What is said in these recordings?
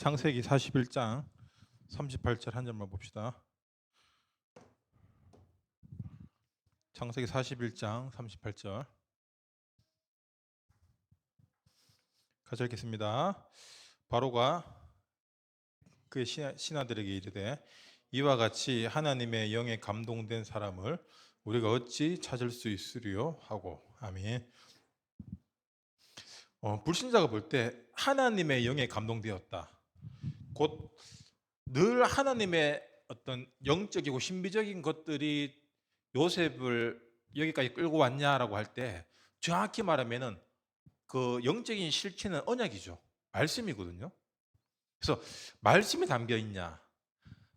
창세기 41장 38절 한 절만 봅시다. 창세기 41장 38절 같이 읽겠습니다. 바로가 그의 신하들에게 이르되 이와 같이 하나님의 영에 감동된 사람을 우리가 어찌 찾을 수 있으리요 하고. 아멘. 불신자가 볼 때 하나님의 영에 감동되었다. 곧 늘 하나님의 어떤 영적이고 신비적인 것들이 요셉을 여기까지 끌고 왔냐라고 할 때 정확히 말하면은 그 영적인 실체는 언약이죠. 말씀이거든요. 그래서 말씀이 담겨 있냐,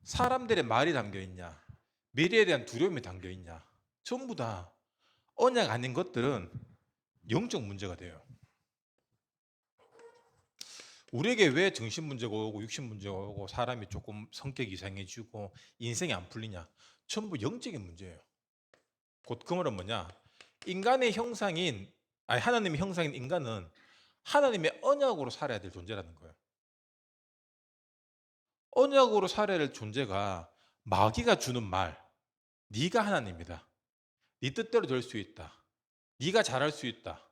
사람들의 말이 담겨 있냐, 미래에 대한 두려움이 담겨 있냐, 전부 다 언약 아닌 것들은 영적 문제가 돼요. 우리에게 왜 정신 문제가 오고 육신 문제가 오고 사람이 조금 성격이 이상해지고 인생이 안 풀리냐? 전부 영적인 문제예요. 곧 그 말은 뭐냐? 인간의 형상인 하나님의 형상인 인간은 하나님의 언약으로 살아야 될 존재라는 거예요. 언약으로 살아야 될 존재가 마귀가 주는 말, 네가 하나님이다. 네 뜻대로 될 수 있다. 네가 잘할 수 있다.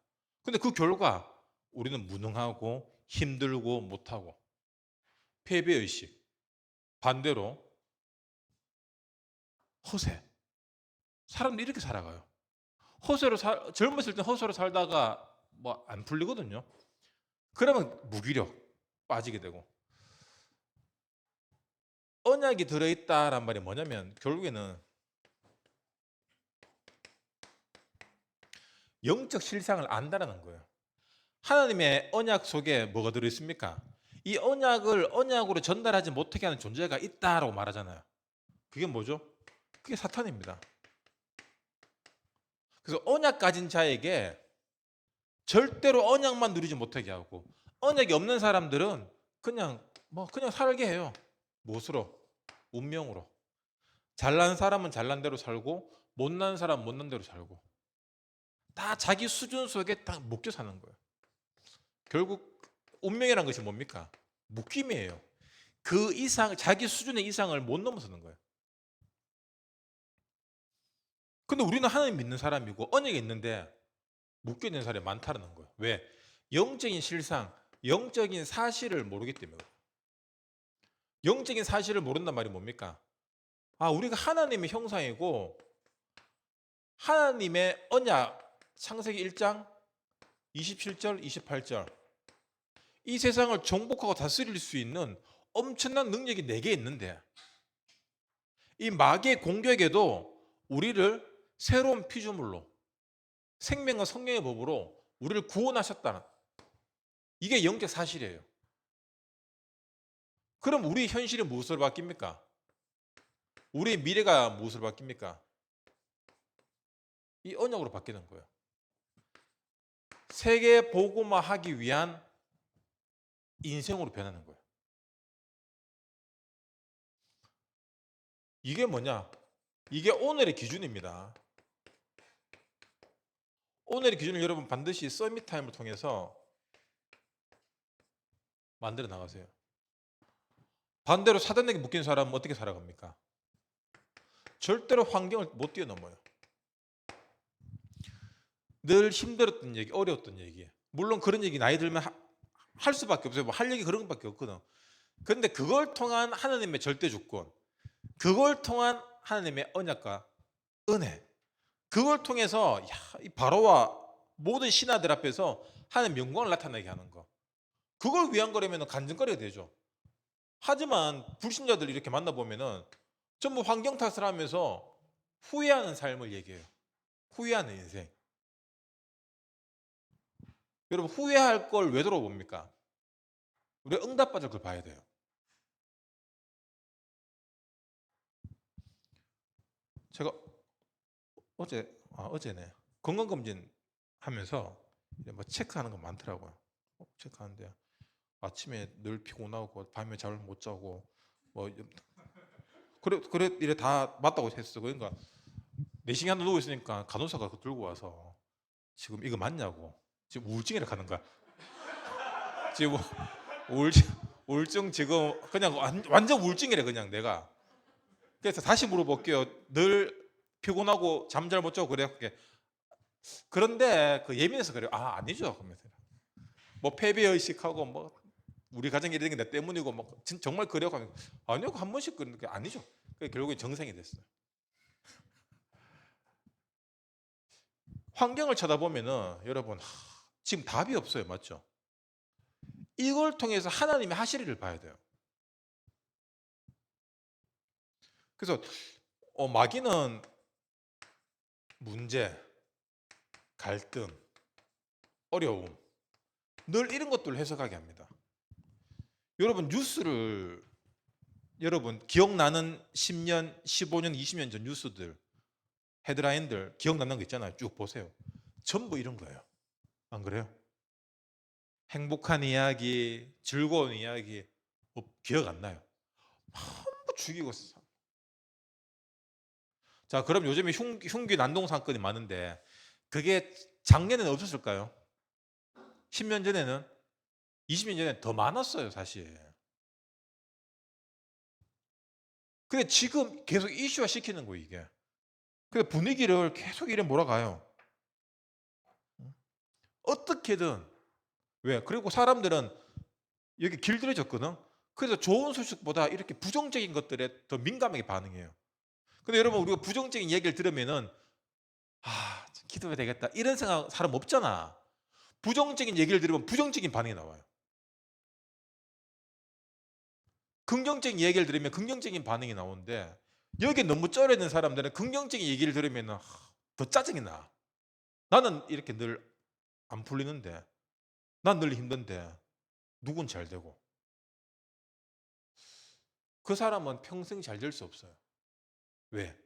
근데 그 결과 우리는 무능하고 힘들고 못하고 패배의식. 반대로 허세. 사람들이 이렇게 살아가요. 젊었을 때 허세로 살다가 뭐 안 풀리거든요. 그러면 무기력 빠지게 되고. 언약이 들어있다란 말이 뭐냐면 결국에는 영적 실상을 안다라는 거예요. 하나님의 언약 속에 뭐가 들어있습니까? 이 언약을 언약으로 전달하지 못하게 하는 존재가 있다라고 말하잖아요. 그게 뭐죠? 그게 사탄입니다. 그래서 언약 가진 자에게 절대로 언약만 누리지 못하게 하고, 언약이 없는 사람들은 그냥 살게 해요. 무엇으로? 운명으로. 잘난 사람은 잘난 대로 살고 못난 사람은 못난 대로 살고, 다 자기 수준 속에 딱 묶여 사는 거예요. 결국 운명이라는 것이 뭡니까? 묶임이에요. 그 이상, 자기 수준의 이상을 못 넘어서는 거예요. 근데 우리는 하나님 믿는 사람이고 언약이 있는데 묶여 있는 사람이 많다는 거예요. 왜? 영적인 실상, 영적인 사실을 모르기 때문에. 영적인 사실을 모른단 말이 뭡니까? 우리가 하나님의 형상이고 하나님의 언약, 창세기 1장 27절, 28절, 이 세상을 정복하고 다스릴 수 있는 엄청난 능력이 내게 있는데, 이 마귀의 공격에도 우리를 새로운 피조물로, 생명과 성령의 법으로 우리를 구원하셨다는, 이게 영적 사실이에요. 그럼 우리 현실이 무엇으로 바뀝니까? 우리의 미래가 무엇으로 바뀝니까? 이 언약으로 바뀌는 거예요. 세계 복음화하기 위한 인생으로 변하는 거예요. 이게 뭐냐? 이게 오늘의 기준입니다. 오늘의 기준을 여러분 반드시 서밋 타임을 통해서 만들어 나가세요. 반대로 사단에게 묶인 사람은 어떻게 살아갑니까? 절대로 환경을 못 뛰어넘어요. 늘 힘들었던 얘기, 어려웠던 얘기. 물론 그런 얘기 나이 들면 할 수밖에 없어요. 할 얘기 그런 것밖에 없거든. 그런데 그걸 통한 하나님의 절대 주권, 그걸 통한 하나님의 언약과 은혜, 그걸 통해서 이 바로와 모든 신하들 앞에서 하나님의 영광을 나타나게 하는 거, 그걸 위한 거라면 간증거리가 되죠. 하지만 불신자들 이렇게 만나보면은 전부 환경 탓을 하면서 후회하는 삶을 얘기해요. 후회하는 인생. 여러분, 후회할 걸 왜 돌아봅니까? 우리가 응답받을 걸 봐야 돼요. 제가 어제네, 건강검진 하면서 뭐 체크하는 거 많더라고요. 체크하는데 아침에 늘 피곤하고 밤에 잠을 못 자고 뭐 그래 이래 다 맞다고 했어. 그러니까 4시간 누워 있으니까 간호사가 들고 와서 지금 이거 맞냐고, 지금 우울증이라 하는 거야. 지금 우울증 지금 그냥 완전 우울증이래 그냥 내가. 그래서 다시 물어볼게요. 늘 피곤하고 잠 잘 못 자고 그래요. 그런데 그 예민해서 그래요. 아 아니죠. 그러면서 뭐 패배 의식하고 뭐 우리 가정이 이런 게 내 때문이고 뭐 정말 그래요. 하면 아니요 한 번씩 그런 게 아니죠. 결국에 정상이 됐어요. 환경을 쳐다보면은 여러분 지금 답이 없어요. 맞죠? 이걸 통해서 하나님의 하실 일을 봐야 돼요. 그래서 마귀는 문제, 갈등, 어려움 늘 이런 것들을 해석하게 합니다. 여러분 뉴스를 여러분 기억나는 10년, 15년, 20년 전 뉴스들 헤드라인들 기억나는 거 있잖아요. 쭉 보세요. 전부 이런 거예요. 안 그래요? 행복한 이야기, 즐거운 이야기 기억 안 나요. 전부 죽이고 있어. 자, 그럼 요즘에 흉기 난동 사건이 많은데 그게 작년에는 없었을까요? 10년 전에는 20년 전에 더 많았어요, 사실. 근데 지금 계속 이슈화 시키는 거예요, 이게. 그래서 분위기를 계속 이래 몰아가요. 어떻게든. 왜? 그리고 사람들은 여기 길들여졌거든. 그래서 좋은 소식보다 이렇게 부정적인 것들에 더 민감하게 반응해요. 근데 여러분 우리가 부정적인 얘기를 들으면은 기도해야 되겠다 이런 생각 사람 없잖아. 부정적인 얘기를 들으면 부정적인 반응이 나와요. 긍정적인 얘기를 들으면 긍정적인 반응이 나오는데 여기에 너무 쩔어 있는 사람들은 긍정적인 얘기를 들으면 더 짜증이 나. 나는 이렇게 늘 안 풀리는데 난 늘 힘든데 누군 잘 되고 그 사람은 평생 잘 될 수 없어요. 왜?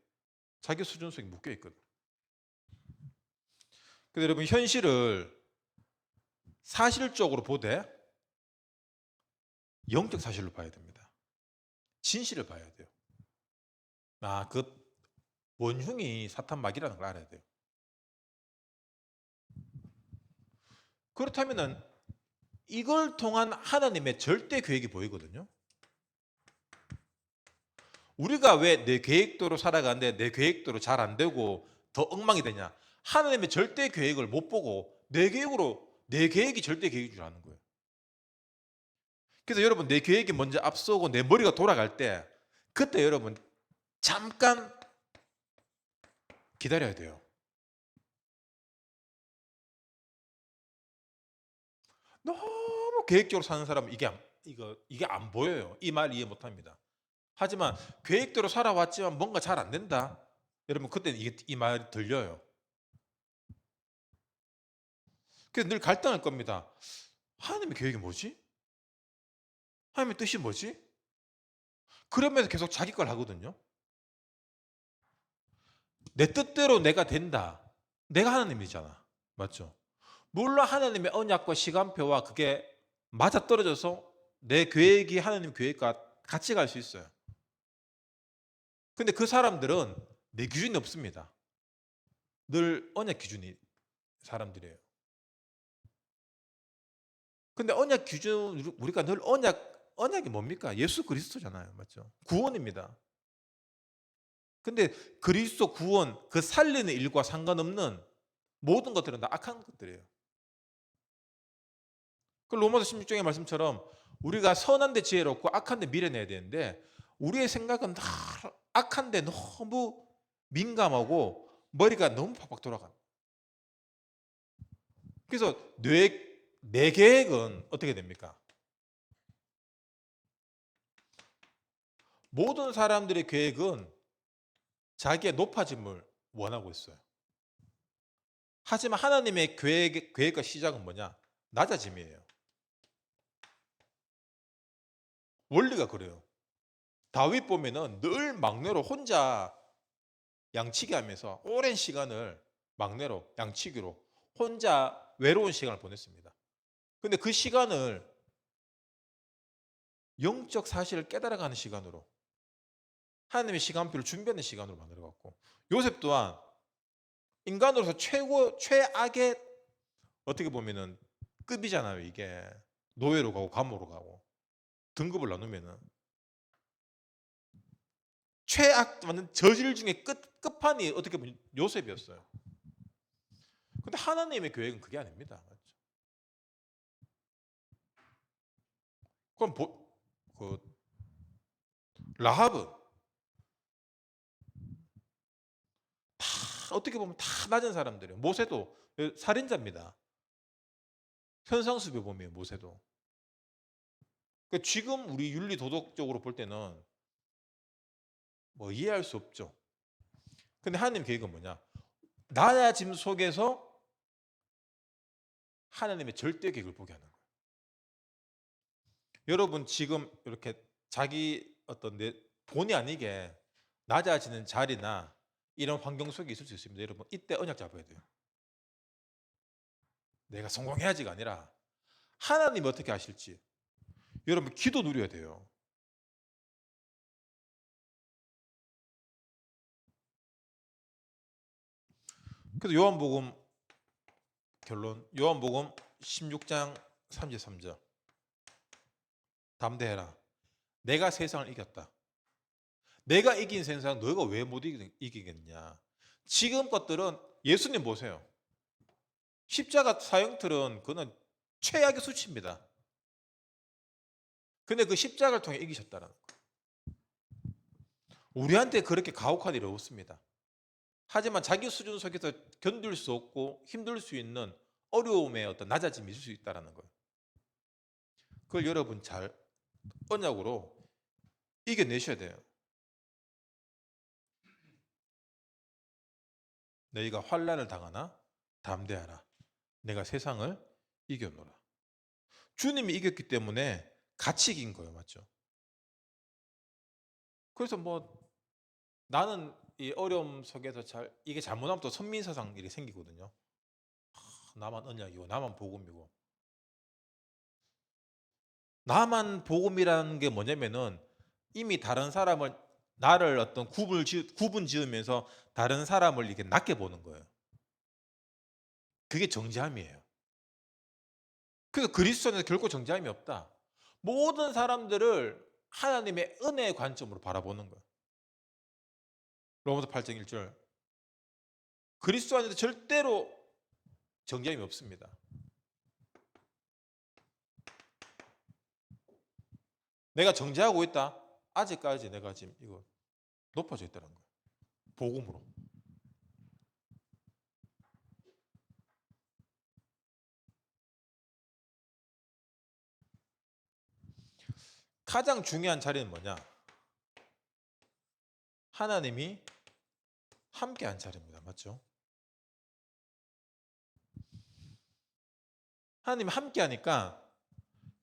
자기 수준 속에 묶여 있거든. 근데 여러분 현실을 사실적으로 보되 영적 사실로 봐야 됩니다. 진실을 봐야 돼요. 그 원흉이 사탄 마귀라는 걸 알아야 돼요. 그렇다면은 이걸 통한 하나님의 절대 계획이 보이거든요. 우리가 왜 내 계획대로 살아가는데 내 계획대로 잘 안 되고 더 엉망이 되냐? 하나님의 절대 계획을 못 보고 내 계획이 절대 계획인 줄 아는 거예요. 그래서 여러분 내 계획이 먼저 앞서고 내 머리가 돌아갈 때 그때 여러분 잠깐 기다려야 돼요. 너무 계획적으로 사는 사람은 이게 안 보여요. 이 말 이해 못 합니다. 하지만 계획대로 살아왔지만 뭔가 잘 안 된다. 여러분 그때 이 말이 들려요. 그래서 늘 갈등할 겁니다. 하나님의 계획이 뭐지? 하나님의 뜻이 뭐지? 그러면서 계속 자기 걸 하거든요. 내 뜻대로 내가 된다. 내가 하나님이잖아. 맞죠? 물론 하나님의 언약과 시간표와 그게 맞아떨어져서 내 계획이 하나님 계획과 같이 갈 수 있어요. 근데 그 사람들은 내 기준이 없습니다. 늘 언약 기준이 사람들이에요. 근데 언약 기준 우리가 늘 언약이 뭡니까? 예수 그리스도잖아요. 맞죠? 구원입니다. 근데 그리스도 구원 그 살리는 일과 상관없는 모든 것들은 다 악한 것들이에요. 그 로마서 16장의 말씀처럼 우리가 선한데 지혜롭고 악한데 미련해야 되는데 우리의 생각은 다 악한데 너무 민감하고 머리가 너무 팍팍 돌아가. 그래서 내 계획은 어떻게 됩니까? 모든 사람들의 계획은 자기의 높아짐을 원하고 있어요. 하지만 하나님의 계획과 시작은 뭐냐? 낮아짐이에요. 원리가 그래요. 다윗 보면은 늘 막내로 혼자 양치기 하면서 오랜 시간을 막내로 양치기로 혼자 외로운 시간을 보냈습니다. 근데 그 시간을 영적 사실을 깨달아가는 시간으로 하나님의 시간표를 준비하는 시간으로 만들어갔고 요셉 또한 인간으로서 최악의 어떻게 보면은 급이잖아요. 이게 노예로 가고 감옥으로 가고 등급을 나누면은 최악 완전 저질 중에 끝판이 어떻게 보면 요셉이었어요. 근데 하나님의 계획은 그게 아닙니다. 맞죠? 그럼 그 라합은 다 어떻게 보면 다 낮은 사람들이에요. 모세도 살인자입니다. 현상수배 범이에요. 모세도. 그러니까 지금 우리 윤리 도덕적으로 볼 때는 뭐 이해할 수 없죠. 근데 하나님 계획은 뭐냐? 낮아짐 속에서 하나님의 절대 계획을 보게 하는 거예요. 여러분 지금 이렇게 자기 어떤 내 본의 아니게 낮아지는 자리나 이런 환경 속에 있을 수 있습니다. 여러분 이때 언약 잡아야 돼요. 내가 성공해야지가 아니라 하나님이 어떻게 하실지 여러분 기도 누려야 돼요. 그래서 요한복음 결론 요한복음 16장 33절 담대해라. 내가 세상을 이겼다. 내가 이긴 세상 너희가 왜 못 이기겠냐. 지금 것들은 예수님 보세요. 십자가 사형틀은 그는 최악의 수치입니다. 근데 그 십자가를 통해 이기셨다는 거예요. 우리한테 그렇게 가혹한 일이 없습니다. 하지만 자기 수준 속에서 견딜 수 없고 힘들 수 있는 어려움의 어떤 낮아짐이 있을 수 있다는 거예요. 그걸 여러분 잘 언약으로 이겨내셔야 돼요. 너희가 환난을 당하나 담대하라. 내가 세상을 이겨노라. 주님이 이겼기 때문에 같이 이긴 거예요. 맞죠? 그래서 뭐 나는 이 어려움 속에서 이게 잘못하면 또 선민사상 일이 생기거든요. 나만 언약이고 나만 복음이고. 나만 복음이라는 게 뭐냐면은 이미 다른 사람을 나를 어떤 구분 지으면서 다른 사람을 이렇게 낮게 보는 거예요. 그게 정죄함이에요. 그래서 그리스도는 결코 정죄함이 없다. 모든 사람들을 하나님의 은혜의 관점으로 바라보는 거예요. 로마서 8장 1절. 그리스도 안에서 절대로 정죄함이 없습니다. 내가 정죄하고 있다. 아직까지 내가 지금 이거 높아져 있다는 거예요. 복음으로. 가장 중요한 자리는 뭐냐? 하나님이 함께한 자리입니다. 맞죠? 하나님이 함께하니까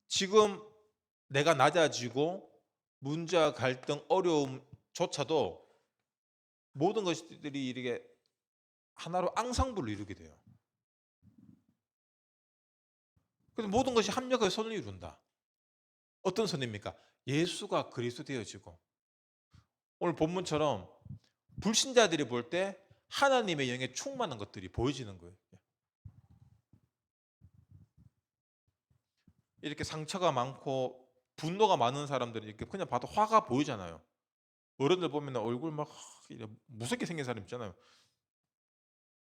지금 내가 낮아지고 문제와 갈등, 어려움조차도 모든 것들이 이렇게 하나로 앙상블로 이루게 돼요. 그래서 모든 것이 합력해서 선을 이룬다. 어떤 선입니까? 예수가 그리스도 되어지고 오늘 본문처럼 불신자들이 볼 때 하나님의 영에 충만한 것들이 보여지는 거예요. 이렇게 상처가 많고 분노가 많은 사람들이 이렇게 그냥 봐도 화가 보이잖아요. 어른들 보면 얼굴 막 무섭게 생긴 사람 있잖아요.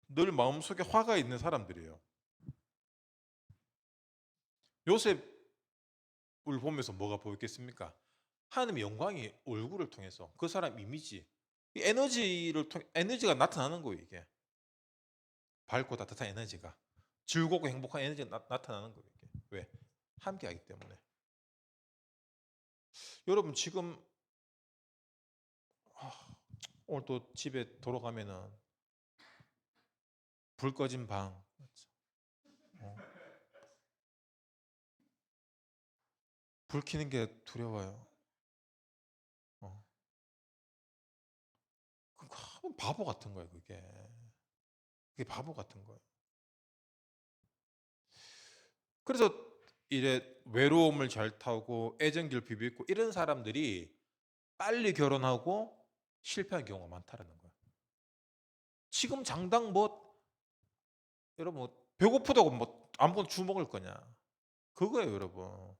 늘 마음속에 화가 있는 사람들이에요. 요셉을 보면서 뭐가 보였겠습니까? 하나님의 영광이 얼굴을 통해서 그 사람 이미지, 이 에너지를 통해 에너지가 나타나는 거예요. 이게 밝고 따뜻한 에너지가 즐겁고 행복한 에너지가 나타나는 거예요. 이게. 왜? 함께하기 때문에. 여러분 지금 오늘 또 집에 돌아가면은 불 꺼진 방, 어, 불 켜는 게 두려워요. 어. 바보 같은 거예요. 그게 바보 같은 거예요. 그래서 이래 외로움을 잘 타고 애정길 비비고 이런 사람들이 빨리 결혼하고 실패한 경우가 많다라는 거예요. 지금 장당 뭐 여러분 뭐 배고프다고 뭐 아무거나 주먹을 거냐? 그거예요, 여러분.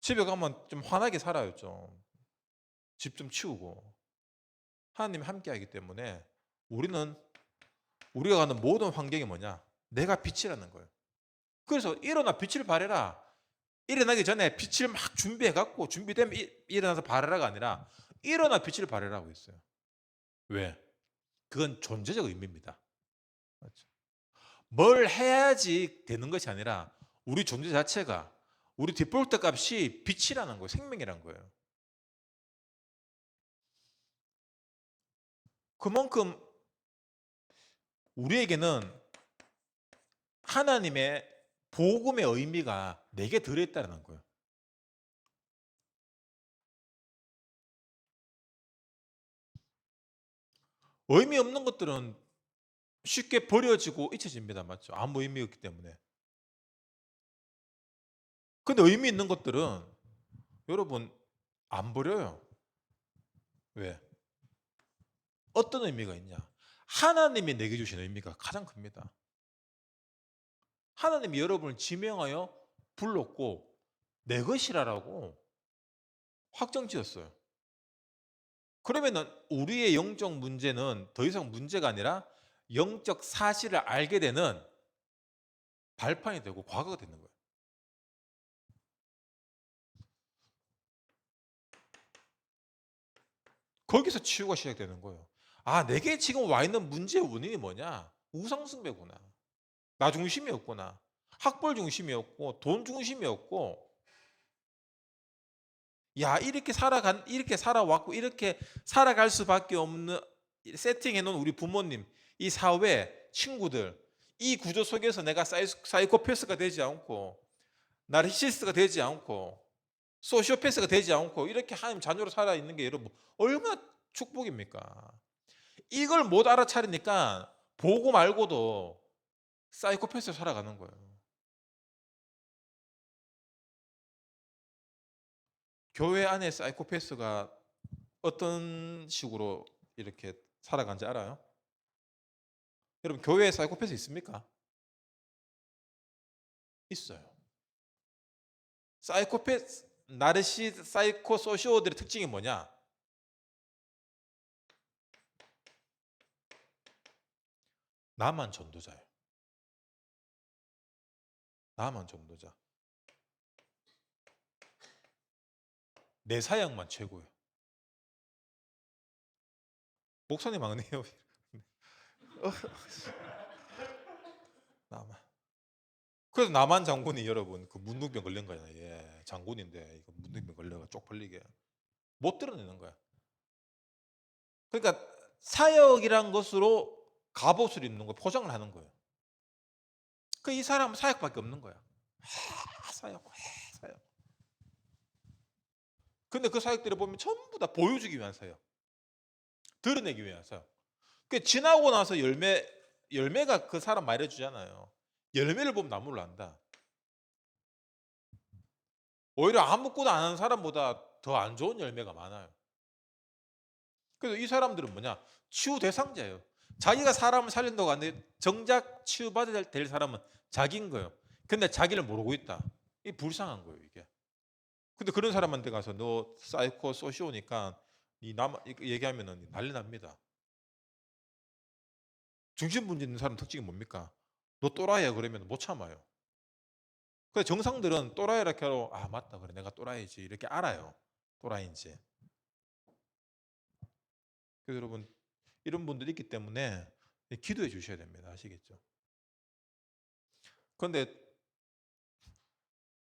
집에 가면 좀 환하게 살아요. 좀 집 좀 치우고. 하나님이 함께하기 때문에 우리는 우리가 가는 모든 환경이 뭐냐? 내가 빛이라는 거예요. 그래서 일어나 빛을 발해라. 일어나기 전에 빛을 막 준비해 갖고 준비되면 일어나서 발하라가 아니라 일어나 빛을 발하라고 했어요. 왜? 그건 존재적 의미입니다. 맞죠? 뭘 해야지 되는 것이 아니라 우리 존재 자체가 우리 디폴트 값이 빛이라는 거예요. 생명이라는 거예요. 그만큼 우리에게는 하나님의 복음의 의미가 내게 들어있다는 거예요. 의미 없는 것들은 쉽게 버려지고 잊혀집니다. 맞죠? 아무 의미 없기 때문에. 근데 의미 있는 것들은 여러분 안 버려요. 왜? 어떤 의미가 있냐? 하나님이 내게 주신 의미가 가장 큽니다. 하나님이 여러분을 지명하여 불렀고 내 것이라고 확정지었어요. 그러면은 우리의 영적 문제는 더 이상 문제가 아니라 영적 사실을 알게 되는 발판이 되고 과거가 되는 거예요. 거기서 치유가 시작되는 거예요. 아, 내게 지금 와 있는 문제의 원인이 뭐냐? 우상숭배구나. 나 중심이었구나. 학벌 중심이었고, 돈 중심이었고, 야, 이렇게 살아왔고, 이렇게 살아갈 수밖에 없는 세팅해 놓은 우리 부모님, 이 사회, 친구들, 이 구조 속에서 내가 사이코패스가 되지 않고, 나르시시스트가 되지 않고, 소시오패스가 되지 않고, 이렇게 하나님 자녀로 살아있는 게 여러분, 얼마나 축복입니까? 이걸 못 알아차리니까, 보고 말고도 사이코패스로 살아가는 거예요. 교회 안에 사이코패스가 어떤 식으로 이렇게 살아간지 알아요? 여러분 교회에 사이코패스 있습니까? 있어요. 사이코패스, 사이코 소시오들의 특징이 뭐냐? 나만 전도자예요. 나만 전도자. 내 사역만 최고예요. 목사님 막내요. 나만. 그래서 나만 장군이 여러분 그 문둥병 걸린 거야. 예, 장군인데 이거 문둥병 걸려가 쪽팔리게 못 드러내는 거야. 그러니까 사역이란 것으로 갑옷을 입는 거 포장을 하는 거예요. 그 이 사람은 사역밖에 없는 거야. 사역, 사역. 근데 그 사역들을 보면 전부 다 보여주기 위한 사역, 드러내기 위한 사역. 그 지나고 나서 열매가 그 사람 말해주잖아요. 열매를 보면 나무를 안다. 오히려 아무것도 안 하는 사람보다 더 안 좋은 열매가 많아요. 그래서 이 사람들은 뭐냐? 치유 대상자예요. 자기가 사람을 살린다고 하는데 정작 치유받아야 될 사람은 자기인 거예요. 근데 자기를 모르고 있다. 이 불쌍한 거예요, 이게. 근데 그런 사람한테 가서 너 사이코 소시오니까 얘기하면은 난리 납니다. 중심문제 있는 사람 특징이 뭡니까? 너 또라이야 그러면 못 참아요. 그래서 정상들은 또라이라 해도 아 맞다 그래 내가 또라이지 이렇게 알아요. 또라이인지. 그래서 여러분 이런 분들이 있기 때문에 기도해 주셔야 됩니다. 아시겠죠? 그런데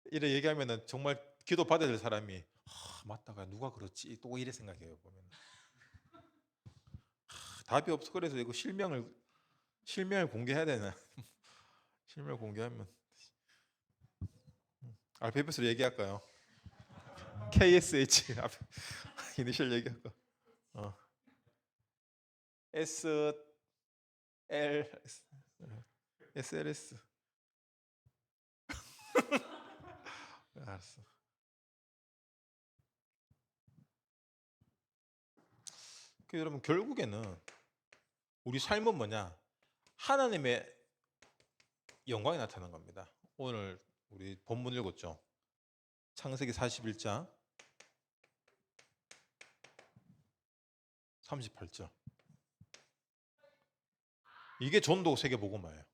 이래 얘기하면은 정말 기도 받아야 될 사람이 아, 맞다가 누가 그렇지 또 이래 생각해요 보면 답이 없어. 그래서 이거 실명을 공개해야 되나? 실명 공개하면 알파벳으로 얘기할까요? KSH 이니셜 얘기할까? 어. SL SLS 알았어. 그 여러분 결국에는 우리 삶은 뭐냐? 하나님의 영광이 나타나는 겁니다. 오늘 우리 본문 읽었죠. 창세기 41장 38절. 이게 전도 세계복음화예요.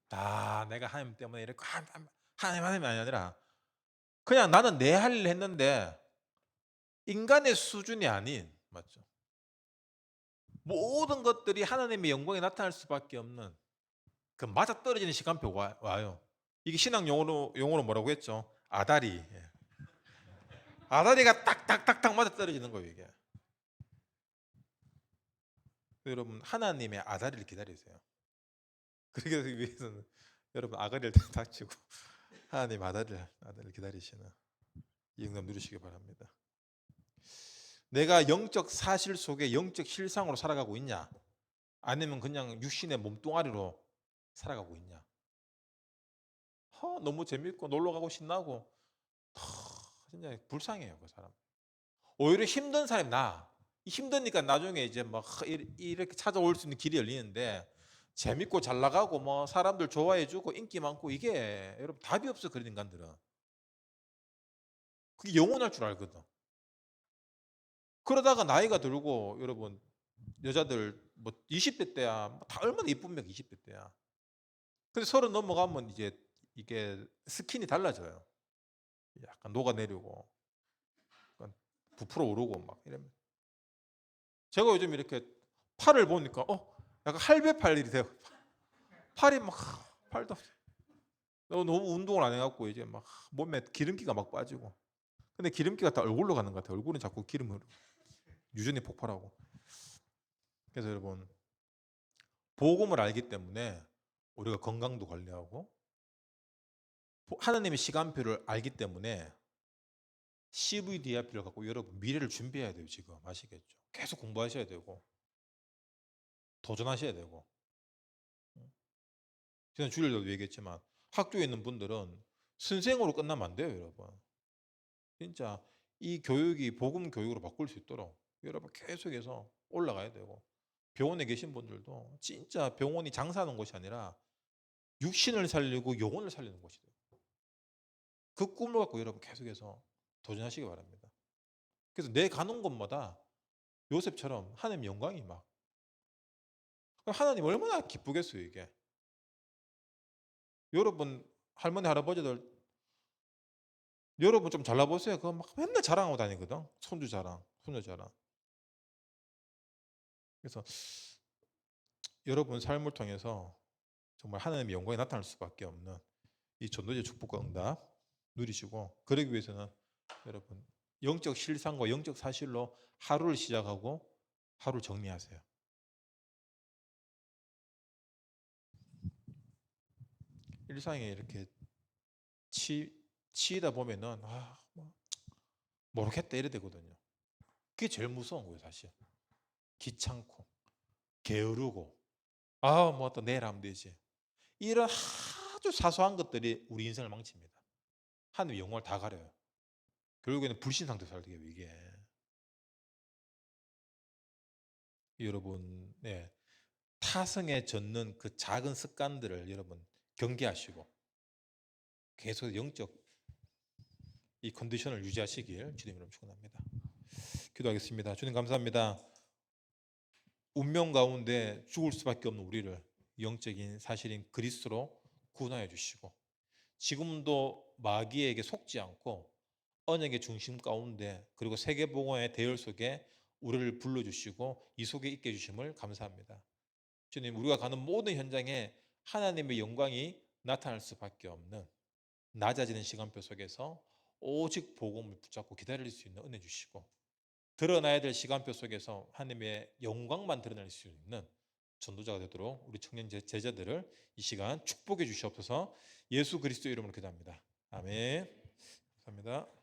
다 내가 하나님 때문에 이렇게 하나님이 아니라 그냥 나는 내 할 일 했는데 인간의 수준이 아닌, 맞죠? 모든 것들이 하나님의 영광이 나타날 수밖에 없는 그 맞아떨어지는 시간표가 와요. 이게 신학 용어로 뭐라고 했죠? 아다리. 예. 아다리가 딱딱딱딱 맞아떨어지는 거예요, 이게. 여러분, 하나님의 아다리를 기다리세요. 그러기 위해서는 여러분 아가리를 닥치고 하나님 아다리를 기다리시는 이 응답 누리시기 바랍니다. 내가 영적 사실 속에 영적 실상으로 살아가고 있냐? 아니면 그냥 육신의 몸뚱아리로 살아가고 있냐? 너무 재밌고 놀러 가고 신나고 진짜 불쌍해요, 그 사람. 오히려 힘든 사람이 힘드니까 나중에 이제 막 이렇게 찾아올 수 있는 길이 열리는데 재밌고 잘 나가고 뭐 사람들 좋아해주고 인기 많고 이게 여러분 답이 없어. 그런 인간들은 그게 영원할 줄 알거든. 그러다가 나이가 들고 여러분 여자들 뭐 20대 때야 다 얼마나 이쁜 명 20대 때야. 근데 30 넘어가면 이제 이게 스킨이 달라져요. 약간 녹아내리고 약간 부풀어 오르고 막 이러면 제가 요즘 이렇게 팔을 보니까 약간 할배팔 일이 돼요. 팔이 막 팔도 너무 운동을 안 해갖고 이제 막 몸에 기름기가 막 빠지고. 근데 기름기가 다 얼굴로 가는 것 같아요. 얼굴은 자꾸 기름으로 유전이 폭발하고. 그래서 여러분 복음을 알기 때문에 우리가 건강도 관리하고 하나님의 시간표를 알기 때문에 CVDIP를 갖고 여러분 미래를 준비해야 돼요. 지금 아시겠죠? 계속 공부하셔야 되고 도전하셔야 되고. 저는 주일에도 얘기했지만 학교에 있는 분들은 선생으로 끝나면 안 돼요, 여러분. 진짜 이 교육이 복음 교육으로 바꿀 수 있도록 여러분 계속해서 올라가야 되고 병원에 계신 분들도 진짜 병원이 장사하는 곳이 아니라 육신을 살리고 영혼을 살리는 곳이에요. 그 꿈을 갖고 여러분 계속해서 도전하시기 바랍니다. 그래서 내 가는 곳마다 요셉처럼 하나님 영광이 막 하나님 얼마나 기쁘겠어요 이게. 여러분 할머니 할아버지들 여러분 좀 잘나보세요. 그거 막 맨날 자랑하고 다니거든. 손주 자랑, 손녀 자랑. 그래서 여러분 삶을 통해서 정말 하나님의 영광이 나타날 수밖에 없는 이 전도제 축복과 응답 누리시고 그러기 위해서는 여러분 영적 실상과 영적 사실로 하루를 시작하고 하루를 정리하세요. 일상에 이렇게 치이다 보면은 모르겠다 이래 되거든요. 그게 제일 무서운 거예요, 사실. 귀찮고 게으르고 뭐 또 내일 하면 되지. 이런 아주 사소한 것들이 우리 인생을 망칩니다. 하나님의 영광을 다 가려요. 결국에는 불신 상태로 살게 돼요, 이게. 여러분, 타성에 젖는 그 작은 습관들을 여러분 경계하시고 계속 영적 이 컨디션을 유지하시길 주님 이름으로 축원합니다. 기도하겠습니다. 주님 감사합니다. 운명 가운데 죽을 수밖에 없는 우리를 영적인 사실인 그리스도로 구원하여 주시고 지금도 마귀에게 속지 않고 언약의 중심 가운데 그리고 세계복음의 대열 속에 우리를 불러주시고 이 속에 있게 해주심을 감사합니다. 주님 우리가 가는 모든 현장에 하나님의 영광이 나타날 수밖에 없는 낮아지는 시간표 속에서 오직 복음을 붙잡고 기다릴 수 있는 은혜 주시고 드러나야 될 시간표 속에서 하나님의 영광만 드러낼 수 있는 전도자가 되도록 우리 청년 제자들을 이 시간 축복해 주시옵소서. 예수 그리스도 이름으로 기도합니다. 아멘. 감사합니다.